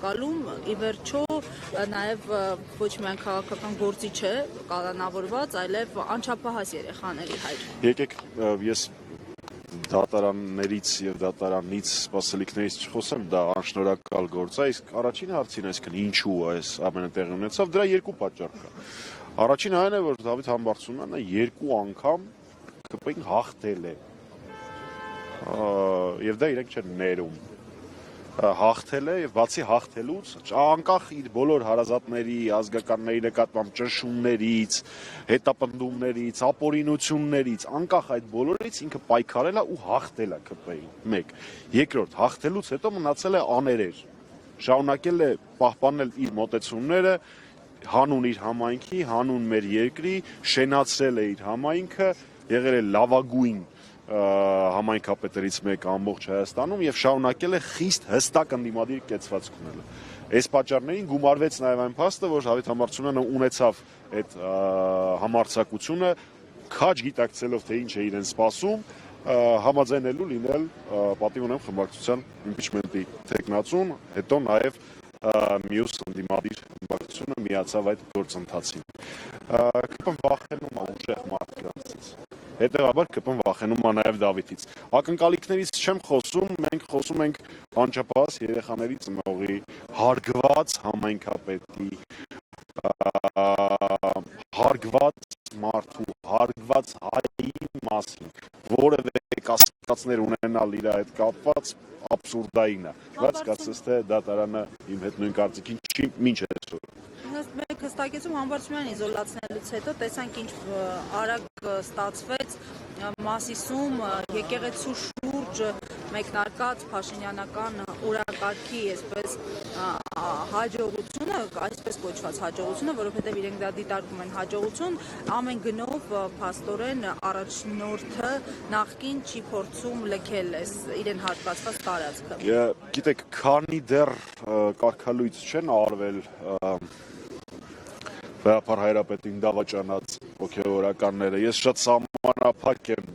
ընկալում ի վերջո նաև ոչ միայն քաղաքական գործի չէ կալանավորված, այլև անչափահաս երեխաների հայր։ Եկեք ես դատարաններից եւ դատարանից սպասելիքներից չխոսեմ, դա անշնորհակալ գործ է, իսկ առաջին հարցին, այսինքն ինչու այս ամենը տեղի ունեցավ, դրա երկու պատճառ կա։ Առաջին այն է, որ Դավիթ Համբարձումյանը երկու անգամ ԿՊ-ին հաղթել է։ Եվ դա իրենք չեն ներում։ Հաղթել է եւ բացի հաղթելուց անկախ իր բոլոր հարազատների, ազգականների նկատմամբ ճնշումներից, հետապնդումներից, ապօրինություններից, անկախ այդ բոլորից ինքը պայքարել է ու հաղթել է ԿՊ-ին։ 1. Երկրորդ, հաղթելուց հետո մնացել է աներեր։ Շարունակել է պահպանել իր մոտեցումները, հանուն իր համայնքի, հանուն մեր երկրի, շենացրել է իր համայնքը, եղել է լավագույն համայնքապետերից մեկը ամբողջ Հայաստանում եւ շարունակել է խիստ հստակ ընդդիմադիր կեցվածք ունենալ։ Այս պատճառներին գումարվեց նաեւ այն փաստը, որ Դավիթ Համբարձումյանը ունեցավ այդ համարձակությունը, քաջ գիտակցելով թե ինչ է իրեն սպասում, համաձայնելու լինել պատիվ ունեմ խմբակցության իմպիչմենտի թեկնածուն, հետո նաեւ մյուս ընդդիմադիր խմբակցությունը միացավ այդ գործընթացին։ ԿՊ-ն վախենում է ուժեղ մարդկանցից։ Հետևաբար ԿՊ-ն վախենում է նաև Դավիթից։ Ակնկալիքներից չեմ խոսում, մենք խոսում ենք անչափահաս երեխաների ծնողի, հարգված համայնքապետի, հարգված մարդու, հարգված հայի մասին, որևէ կասկածներ ունենալ իր հետ կապված աբսուրդային է, բայց կասես թե դատարանը իմ հետ նույն կարծիքին չի մինչ այսօր։ Մենք հստակեցում Համբարձումյանն իզոլացնելուց հետո տեսանք ինչ արագ ստացվեց Մասիսում եկեղեցու շուրջ մեկնարկած փաշինյանական օրակարգի այսպես հաջողությունը, այսպես կոչված հաջողությունը, որովհետև իրենք դա դիտարկում են հաջողություն, ամեն գնով փաստորեն առաջնորդը նախկին չի փորձում լքել իրեն հատկացված տարածքը։ Գիտեք, քանի դեռ կարգալույծ չեն արվել Վեհապար Հայրապետին դավաճանած հոգևորականները, ես շատ սահմանափակ եմ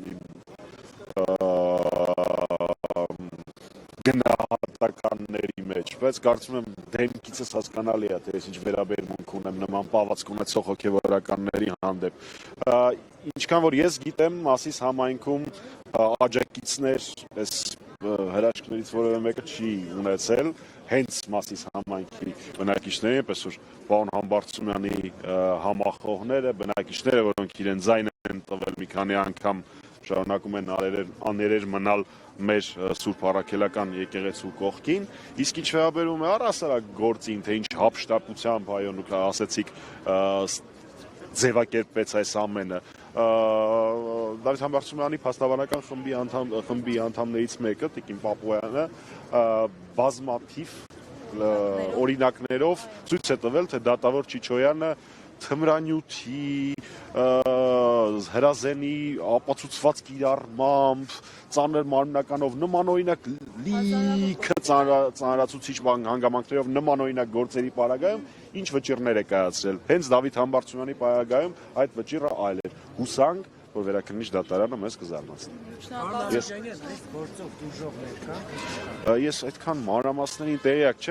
գնահատականների մեջ, բայց կարծում եմ դեմքիցս հասկանալի է, թե ես ինչ վերաբերմունք ունեմ նման պահվածք ունեցող հոգևորականների հանդեպ։ Ինչքան որ ես գիտեմ, Մասիս համայնքում աջակիցներ այս հրաշքներից որևէ մեկը չի ունեցել, հենց Մասիս համայնքի բնակիչների, այնպես որ պարոն Համբարձումյանի համախոհները, բնակիչները, որոնք իրեն ձայն են տվել մի քանի անգամ շարունակում են աներեր մնալ մեր Սուրբ Առաքելական եկեղեցու կողքին, իսկ ինչ վերաբերում է առհասարակ գործին, թե ինչ հափշտակությամբ այո ասեցիք ձևակերպվեց այս ամենը, Դավիթ Համբարձումյանի փաստաբանական խմբի անդամներից մեկը, Տիկին Պապոյանը, բազմաթիվ օրինակներով ցույց է տվել, թե դատավոր Չիչոյանը թմրանյութի, հրազենի ապացուցված կիրառմամբ, ծանր մարմնականով նմանօրինակ լիքը ծանրացուցիչ հանգամանքներով նմանօրինակ գործերի պարագայում ինչ վճիռներ է կայացրել։ Հենց Դավիթ Համբարձումյանի պարագայում այդ վճիռը այլ էր։ Հուսանք, որ վերաքննիչ դատարանը մեզ կզարմացնի։ Ես այդքան մանրամասներին տեղյակ չեմ։